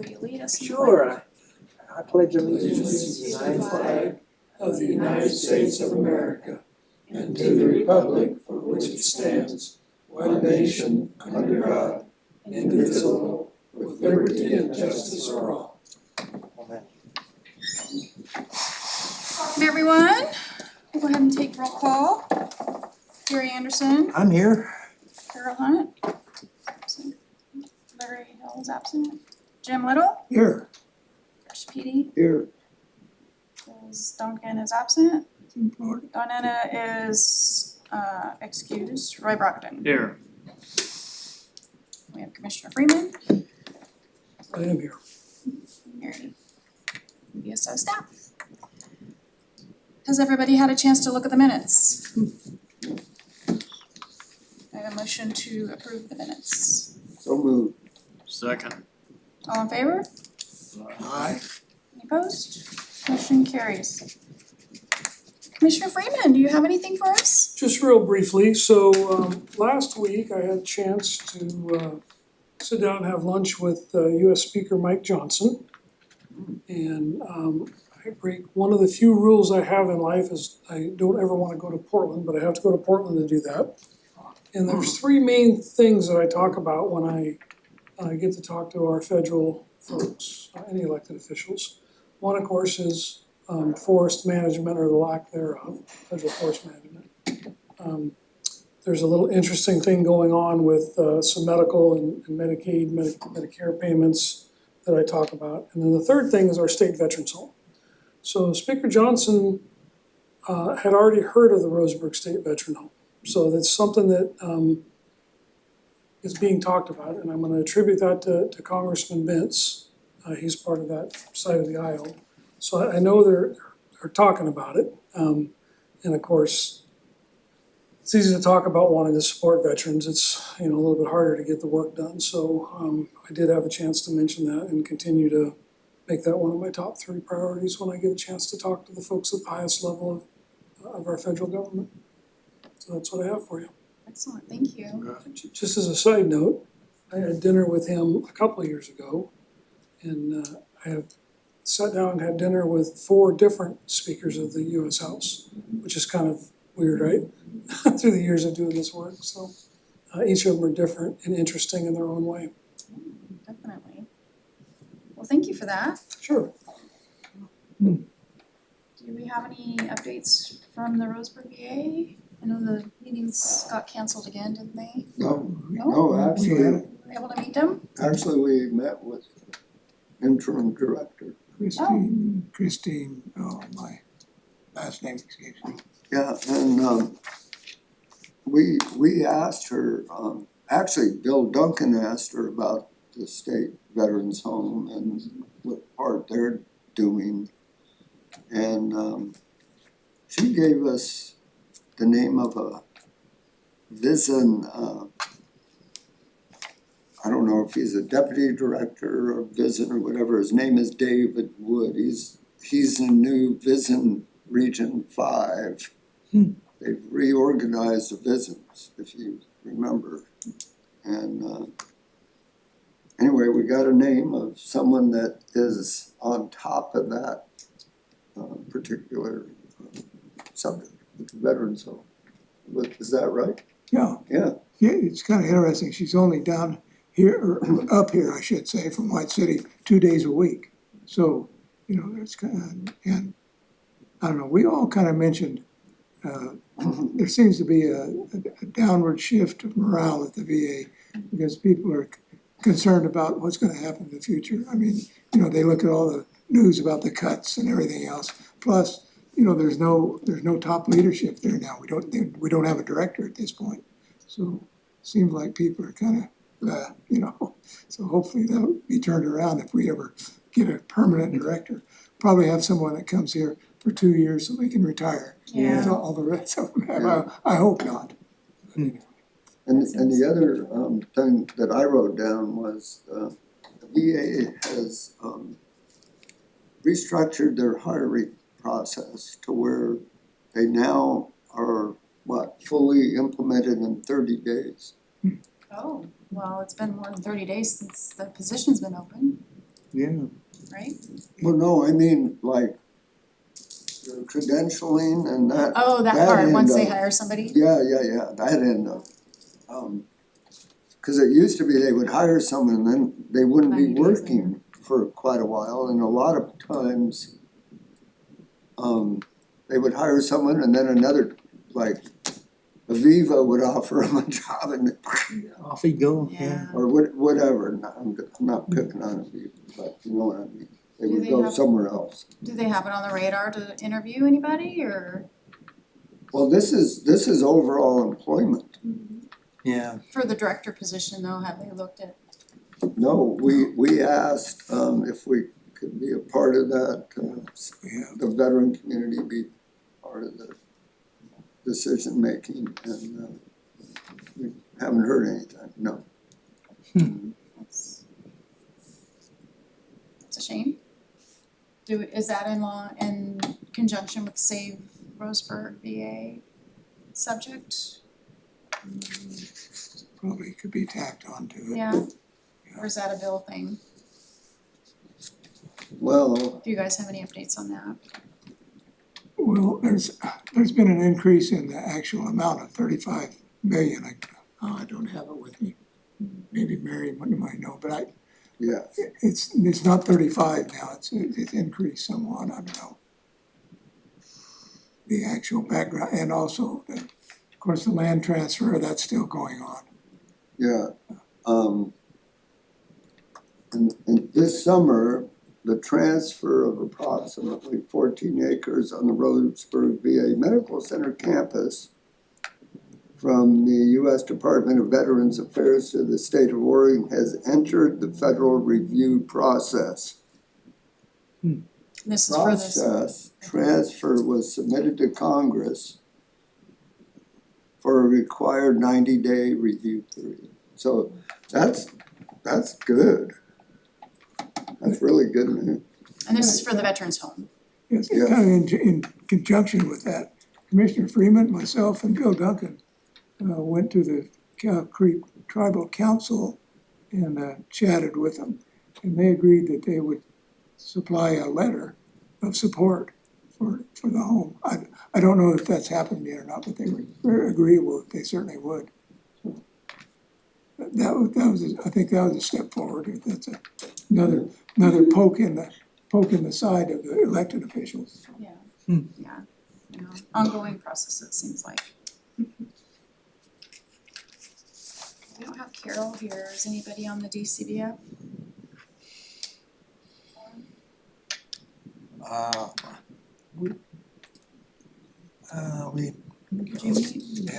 will you lead us? Sure. I pledge Allegiance to the United flag of the United States of America and to the republic for which it stands, one nation, under God, indivisible, with liberty and justice for all. Amen. Welcome, everyone. We'll go ahead and take roll call. Gary Anderson, I'm here. Carol Hunt, absent. Larry Hill is absent. Jim Little, Here. Josh Petey, Here. Duncan is absent. In Florida. Donetta is excused. Roy Brockton. Here. We have Commissioner Freeman, I am here. Mary, BSO staff. Has everybody had a chance to look at the minutes? I have a motion to approve the minutes. So moved. Second. All in favor? Aye. Any opposed? Motion carries. Commissioner Freeman, do you have anything for us? Just real briefly, so last week I had a chance to sit down and have lunch with US Speaker Mike Johnson. And I break, one of the few rules I have in life is I don't ever want to go to Portland, but I have to go to Portland to do that. And there's three main things that I talk about when I get to talk to our federal folks, any elected officials. One, of course, is forest management or the lack thereof, federal forest management. There's a little interesting thing going on with some medical and Medicaid, Medicare payments that I talk about. And then the third thing is our state veterans home. So Speaker Johnson had already heard of the Roseburg State Veteran Home. So that's something that is being talked about, and I'm gonna attribute that to Congressman Bentz. He's part of that side of the aisle. So I know they're talking about it. And of course, it's easy to talk about wanting to support veterans. It's, a little bit harder to get the work done. So I did have a chance to mention that and continue to make that one of my top three priorities when I get a chance to talk to the folks at the highest level of our federal government. So that's what I have for you. Excellent, thank you. Just as a side note, I had dinner with him a couple of years ago. And I have sat down and had dinner with 4 different speakers of the US House, which is kind of weird, right? Through the years of doing this work, so each of them are different and interesting in their own way. Definitely. Well, thank you for that. Sure. Do we have any updates from the Roseburg VA? I know the meetings got canceled again, didn't they? No, actually, Were you able to meet them? we met with interim director. Christine, oh, my last name escapes me. Yeah, and we asked her, actually Bill Duncan asked her about the state veterans home and what part they're doing. And she gave us the name of a Vision, I don't know if he's a deputy director or Vision or whatever. His name is David Wood. He's in new Vision Region 5. They've reorganized the Visions, if you remember. And anyway, we got a name of someone that is on top of that particular subject with the veterans home. Is that right? Yeah, Yeah. yeah, it's kind of interesting. She's only down here, or up here, I should say, from White City, 2 days a week. So, there's kind of, and I don't know, we all kind of mentioned, there seems to be a downward shift of morale at the VA because people are concerned about what's gonna happen in the future. I mean, they look at all the news about the cuts and everything else. Plus, there's no top leadership there now. We don't have a director at this point. So it seems like people are kind of, so hopefully that'll be turned around if we ever get a permanent director. Probably have someone that comes here for 2 years so they can retire. Yeah. So all the rest of them have, I hope not. And the other thing that I wrote down was the VA has restructured their hiring process to where they now are, fully implemented in 30 days. Oh, well, it's been more than 30 days since the position's been open. Yeah. right? Well, no, I mean, like, your credentialing and that, Oh, that That part, end once they of- hire somebody? yeah, that end of, cause it used to be they would hire someone and then they wouldn't be 90 days later. working for quite a while, and a lot of times, they would hire someone and then another, like, Aviva would offer them a job and, Off you go, Yeah. or whatever, I'm not picking on Aviva, but you know what I mean. They Do would they go have- somewhere else. Do they have it on the radar to interview anybody or Well, this is overall employment. Yeah. for the director position though, have they looked at? No, we asked, if we could be a part of that, Yeah, the veteran community be part of the decision-making, and, we haven't heard anything, no. That's it's a shame. Is that in conjunction with Save Roseburg VA subject? probably could be tacked onto it. Yeah, or is that a bill thing? Well, Do you guys have any updates on that? Well, there's been an increase in the actual amount of 35 million. I don't have it with me. Maybe Mary might know, but yeah, it's not 35 now, it's increased somewhat, I don't know. The actual background, and also, of course, the land transfer, that's still going on. yeah. And this summer, the transfer of approximately 14 acres on the Roseburg VA Medical Center campus from the U.S. Department of Veterans Affairs to the state of Oregon has entered the federal review process. This is for this, Transfer was submitted to Congress for a required 90-day review period. So that's good. That's really good news. and this is for the veterans home. Yes, Yeah. kind of in conjunction with that, Commissioner Freeman, myself, and Bill Duncan went to the Cow Creek Tribal Council and chatted with them. And they agreed that they would supply a letter of support for the home. I don't know if that's happened yet or not, but they were very agreeable, they certainly would. So that was, I think that was a step forward, if that's another poke in the side of the elected officials. Yeah. Yeah, ongoing process, it seems like. We don't have Carol here, is anybody on the DCBF? We Did you meet?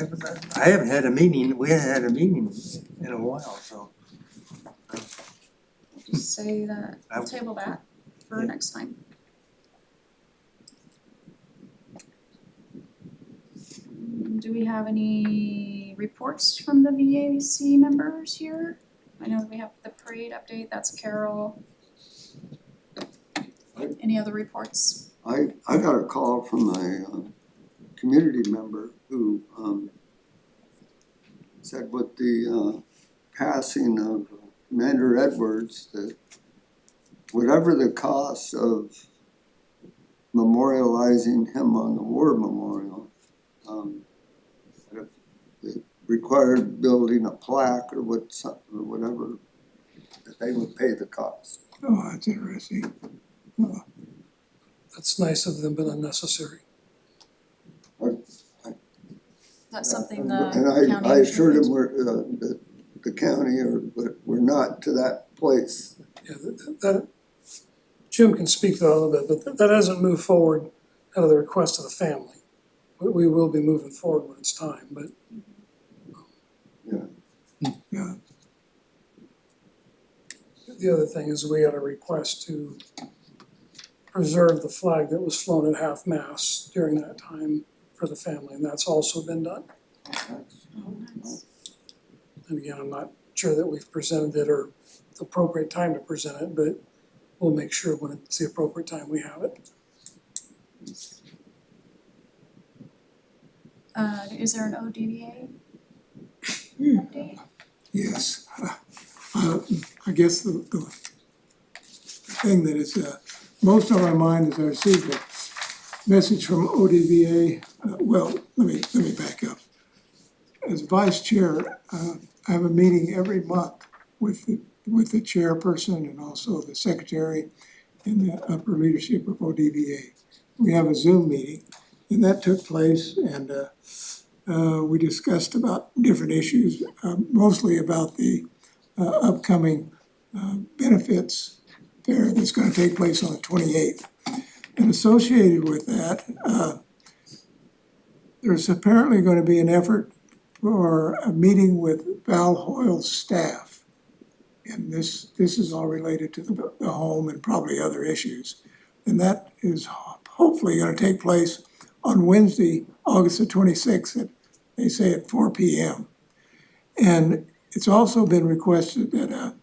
I haven't had a meeting, we haven't had a meeting in a while, so. Just say that, we'll table that for Yeah. next time. Do we have any reports from the VAC members here? I know we have the parade update, that's Carol. Any other reports? I got a call from a community member who said with the passing of Commander Edwards, that whatever the cost of memorializing him on the war memorial, that if it required building a plaque or whatever, that they would pay the cost. Oh, that's interesting. That's nice of them, but unnecessary. That's something the And county. I assured him that the county we're not to that place. Yeah, that, Jim can speak to that a little bit, but that hasn't moved forward out of the request of the family. We will be moving forward when it's time, but Yeah, the other thing is we had a request to preserve the flag that was flown at half-mast during that time for the family, and that's also been done. And again, I'm not sure that we've presented it or the appropriate time to present it, but we'll make sure when it's the appropriate time we have it. Is there an ODVA update? yes. I guess thing that is, most on my mind as I received a message from ODVA. Well, let me back up. As vice chair, I have a meeting every month with the chairperson and also the secretary and the upper leadership of ODVA. We have a Zoom meeting, and that took place, and we discussed about different issues, mostly about the upcoming benefits fair that's gonna take place on the 28th. And associated with that, there's apparently gonna be an effort for a meeting with Val Hoyle's staff. And this is all related to the home and probably other issues. And that is hopefully gonna take place on Wednesday, August the 26th, they say at 4 p.m. And it's also been requested that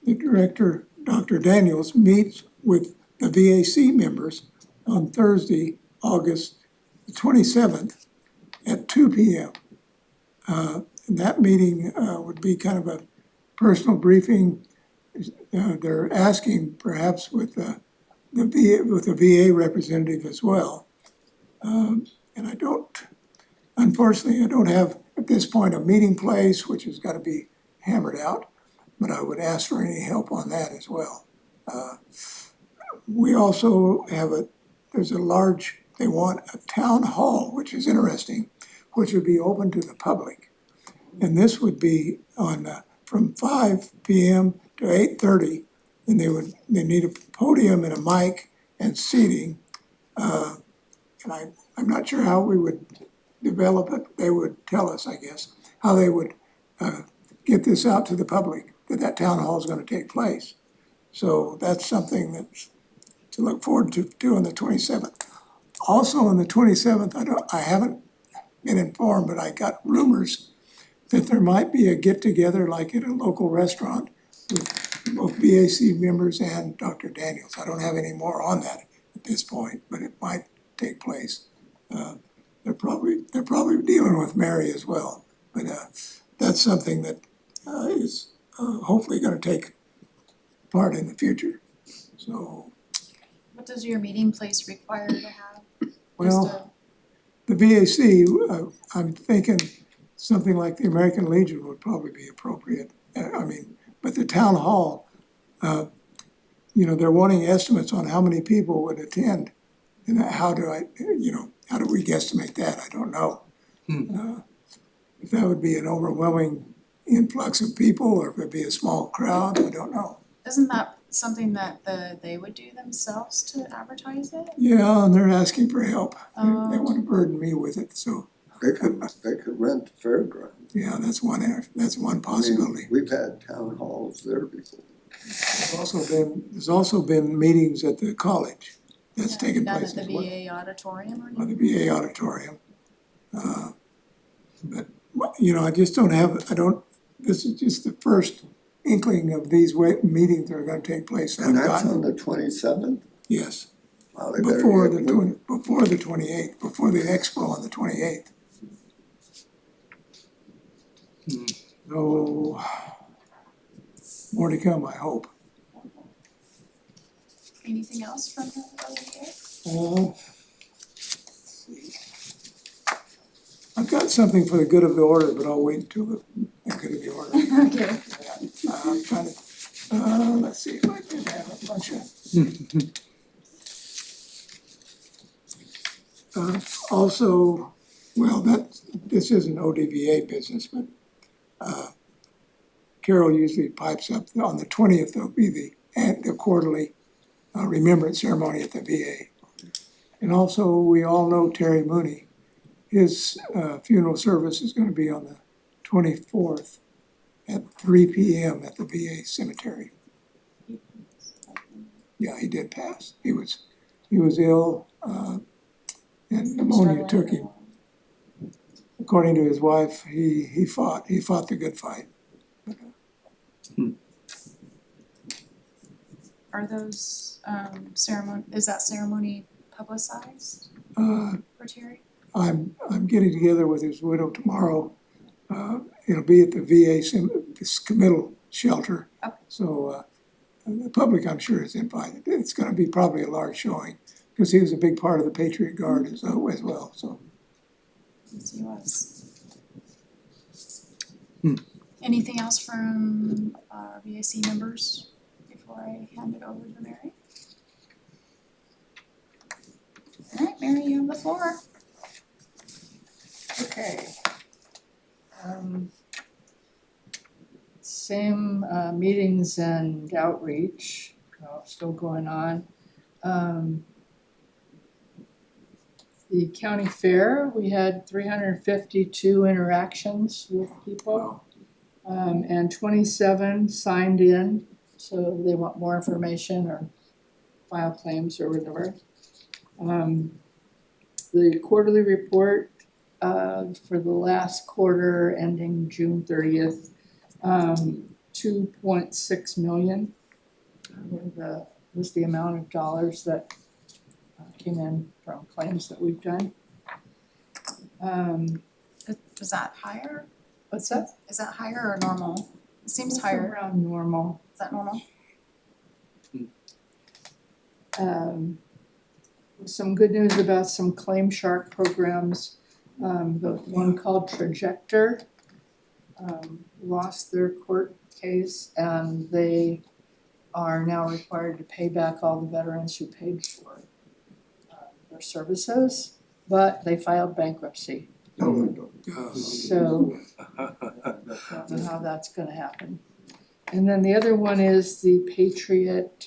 the director, Dr. Daniels, meets with the VAC members on Thursday, August the 27th at 2 p.m. And that meeting would be kind of a personal briefing. They're asking perhaps with the VA representative as well. And unfortunately, I don't have at this point a meeting place, which has got to be hammered out, but I would ask for any help on that as well. We also have they want a town hall, which is interesting, which would be open to the public. And this would be on, from 5 p.m. to 8:30, and they need a podium and a mic and seating. And I'm not sure how we would develop it. They would tell us, I guess, how they would get this out to the public, that town hall is gonna take place. So that's something that's to look forward to on the 27th. Also on the 27th, I haven't been informed, but I got rumors that there might be a get-together like at a local restaurant with both BAC members and Dr. Daniels. I don't have any more on that at this point, but it might take place. They're probably dealing with Mary as well, but that's something that is hopefully gonna take part in the future. So, What does your meeting place require to have? well, the VAC, I'm thinking something like the American Legion would probably be appropriate. But the town hall, they're wanting estimates on how many people would attend. And how do we guesstimate that? I don't know. If that would be an overwhelming influx of people, or if it'd be a small crowd, I don't know. Isn't that something that they would do themselves to advertise it? Yeah, and they're asking for help. They Oh. wanna burden me with it, so, They could rent the fairground. yeah, that's one I mean, possibility. we've had town halls there before. There's also been meetings at the college that's taken Down place at the as well, VA auditorium or or the anything? VA auditorium. But, I just this is just the first inkling of these meetings that are gonna take place. And that's on the 27th? Yes, Wow, they better before get the moving. before the 28th, before the expo on the 28th. So, more to come, I hope. Anything else from the ODA? Let's see. I've got something for the good of the order, but I'll wait until the good of the order. Okay. I'm trying to, let's see if I can have a bunch of. Also, well, this isn't ODVA business, but Carol usually pipes up on the 20th. There'll be the quarterly remembrance ceremony at the VA. And also, we all know Terry Mooney. His funeral service is gonna be on the 24th at 3 p.m. at the VA cemetery. Yeah, he did pass. He was ill, and pneumonia took him. According to his wife, he fought the good fight. Are those is that ceremony publicized for Terry? I'm getting together with his widow tomorrow. It'll be at the VA committal shelter. Okay. So the public, I'm sure, is invited. It's gonna be probably a large showing, because he was a big part of the Patriot Guard as well, so. Yes, he was. Hmm. Anything else from our VAC members before I hand it over to Mary? All right, Mary, you have the floor. Okay. Same meetings and outreach, still going on. The county fair, we had 352 interactions with people. And 27 signed in, so they want more information or file claims or whatever. The quarterly report for the last quarter ending June 30th, 2.6 million was the amount of dollars that came in from claims that we've done. Is that higher? What's that? Is that higher or normal? It seems It's higher. around normal. Is that normal? Some good news about some Claim Shark programs. The one called Trajector lost their court case, and they are now required to pay back all the veterans who paid for their services, but they filed bankruptcy. So I don't know how that's gonna happen. And then the other one is the Patriot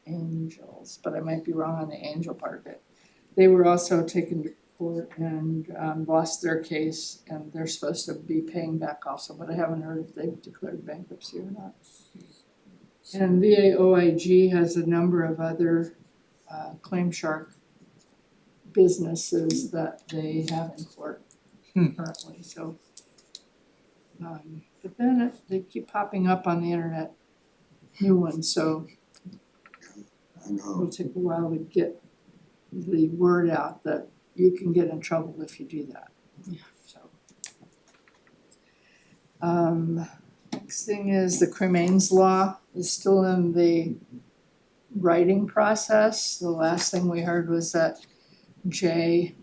Angels, but I might be wrong on the angel part of it. They were also taken to court and lost their case, and they're supposed to be paying back also, but I haven't heard if they've declared bankruptcy or not. And VA OIG has a number of other Claim Shark businesses that they have in court currently, so. But then they keep popping up on the internet, new ones, so I know. it'll take a while to get the word out that you can get in trouble if you do that. Yeah. So. Next thing is the cremains law is still in the writing process. The last thing we heard was that Jay,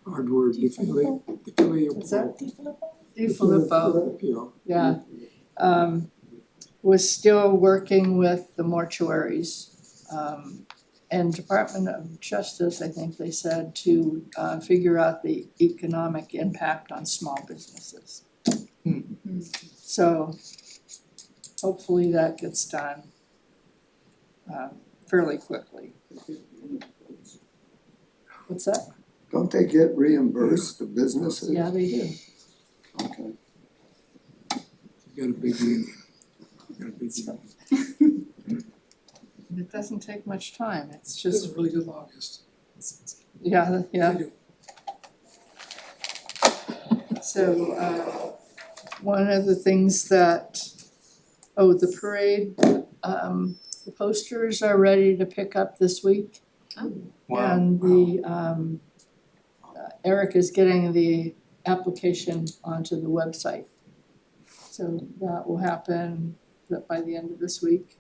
Hard word, What's that? DiFilippo, yeah, was still working with the mortuaries. And Department of Justice, I think they said, to figure out the economic impact on small businesses. So hopefully that gets done fairly quickly. What's that? Don't they get reimbursed, the businesses? Yeah, they do. Okay. Got a big union. It doesn't take much time, it's This is just, a really good lobbyist. yeah, yeah. They do. So, one of the things that, the parade, the posters are ready to pick up this week. Wow. And the, Eric is getting the application onto the website. So that will happen by the end of this week.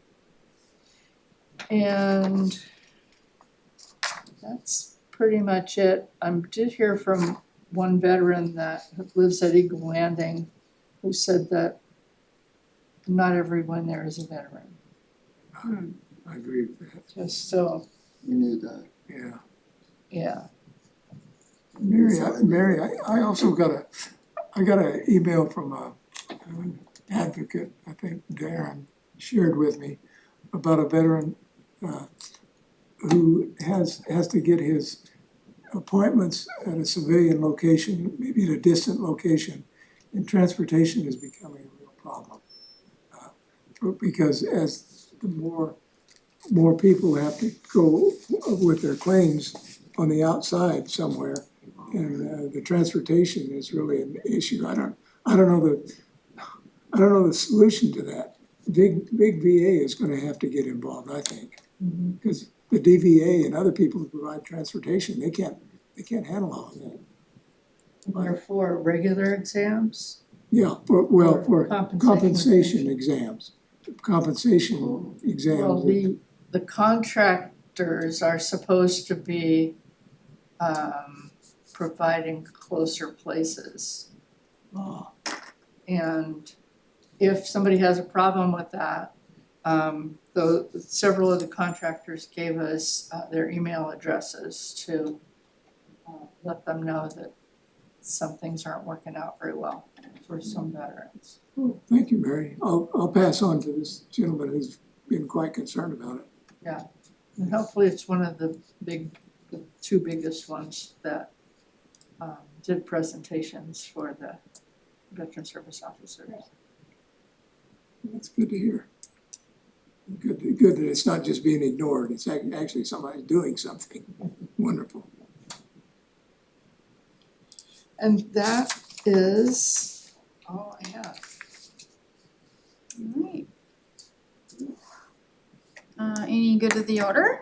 And that's pretty much it. I did hear from one veteran that lives at Eagle Landing who said that not everyone there is a veteran. I agree with that, Just so, We knew that. yeah. yeah. Mary, I also got an email from an advocate, I think Darren shared with me, about a veteran who has to get his appointments at a civilian location, maybe at a distant location, and transportation is becoming a real problem. Because as the more people have to go with their claims on the outside somewhere, and the transportation is really an issue. I don't know the solution to that. Big VA is gonna have to get involved, I think. Because the DVA and other people who provide transportation, they can't handle all of that. They're for regular exams? Yeah, for Compensation. compensation exams, compensation exams. Well, the contractors are supposed to be providing closer places. Ah, And if somebody has a problem with that, though several of the contractors gave us their email addresses to let them know that some things aren't working out very well for some veterans. oh, thank you, Mary. I'll pass on to this gentleman who's been quite concerned about it. And hopefully it's one of the two biggest ones that did presentations for the veteran service officers. That's good to hear. Good that it's not just being ignored, it's actually somebody doing something wonderful. And that is all I have. Alright. Any good of the order?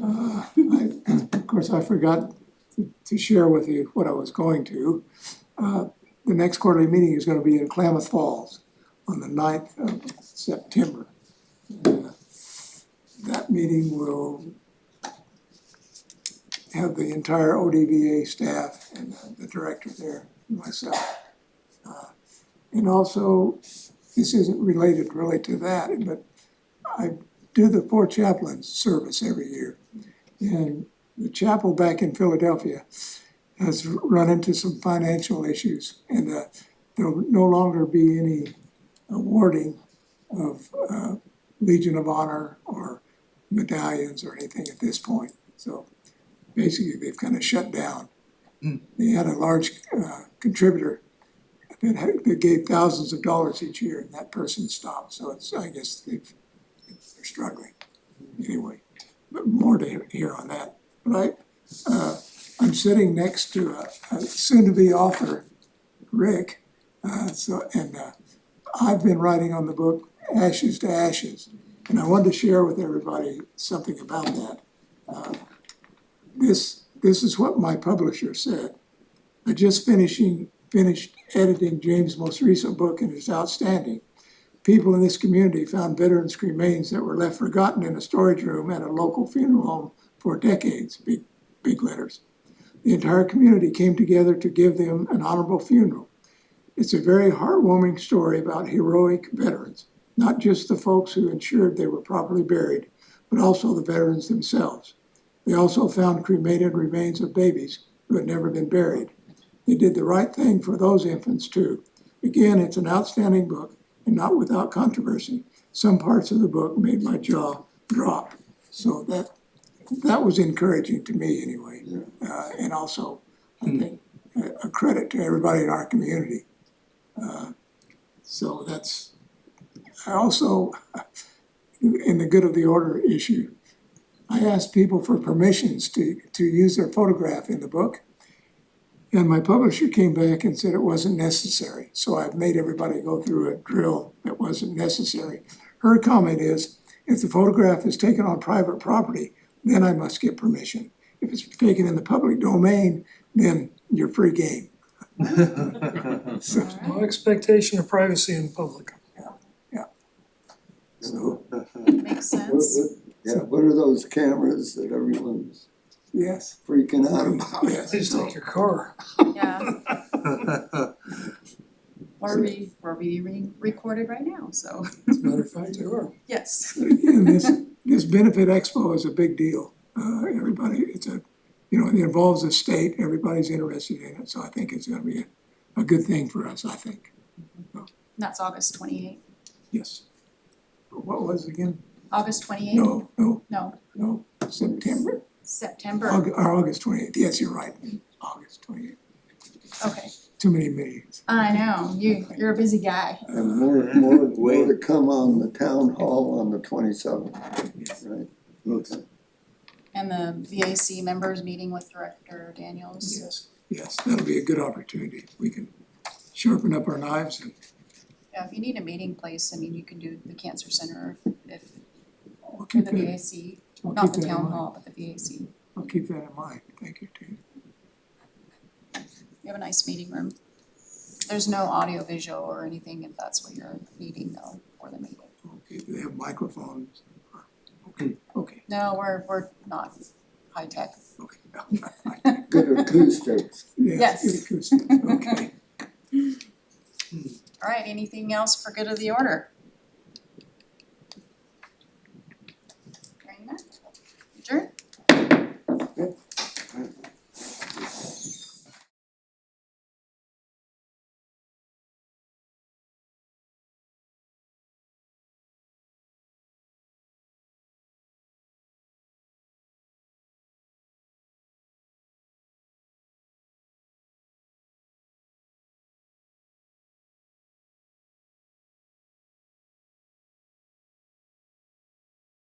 Of course, I forgot to share with you what I was going to. The next quarterly meeting is gonna be in Klamath Falls on the 9th of September. That meeting will have the entire ODVA staff and the director there, and myself. And also, this isn't related really to that, but I do the Four Chaplains service every year. And the chapel back in Philadelphia has run into some financial issues, and there will no longer be any awarding of Legion of Honor or medallions or anything at this point. So basically, they've kind of shut down. They had a large contributor that gave thousands of dollars each year, and that person stopped. So I guess they're struggling. Anyway, but more to hear on that. But I'm sitting next to a soon-to-be author, Rick. I've been writing on the book Ashes to Ashes, and I wanted to share with everybody something about that. This is what my publisher said. I just finished editing James' most recent book, and it's outstanding. People in this community found veterans' remains that were left forgotten in a storage room at a local funeral home for decades, big letters. The entire community came together to give them an honorable funeral. It's a very heartwarming story about heroic veterans, not just the folks who ensured they were properly buried, but also the veterans themselves. They also found cremated remains of babies who had never been buried. They did the right thing for those infants too. Again, it's an outstanding book and not without controversy. Some parts of the book made my jaw drop. So that was encouraging to me anyway. And also, I think, a credit to everybody in our community. So that's, I also, in the good of the order issue, I asked people for permissions to use their photograph in the book. And my publisher came back and said it wasn't necessary. So I've made everybody go through a drill that wasn't necessary. Her comment is, if the photograph is taken on private property, then I must get permission. If it's taken in the public domain, then you're free game. So, No expectation of privacy in public. so, Makes sense. What are those cameras that everyone's yes. freaking out about? Yes. Please take your car. Yeah. We're being recorded right now, so, As a matter of fact, you are. yes. But again, this benefit expo is a big deal. Everybody, it involves the state, everybody's interested in it, so I think it's gonna be a good thing for us, I think. That's August 28th. Yes. What was it again? August 28th? No, September, September. August 28th, yes, you're right, August 28th. Okay, Too many meetings. I know, you're a busy guy. And more to come on the town hall on the 27th, right? Okay. And the VAC members meeting with Director Daniels. Yes, that'll be a good opportunity. We can sharpen up our knives and Yeah, if you need a meeting place, I mean, you can do the cancer center if I'll for keep the that, VAC, I'll not keep the that in town mind. hall, but the VAC. I'll keep that in mind. Thank you, Tina. We have a nice meeting room. there's no audio visual or anything if that's what you're needing though for the meeting. Okay, do they have microphones? Okay, okay, No, we're not high tech. okay. Good acoustics. Yes. Good acoustic, okay. Alright, anything else for good of the order?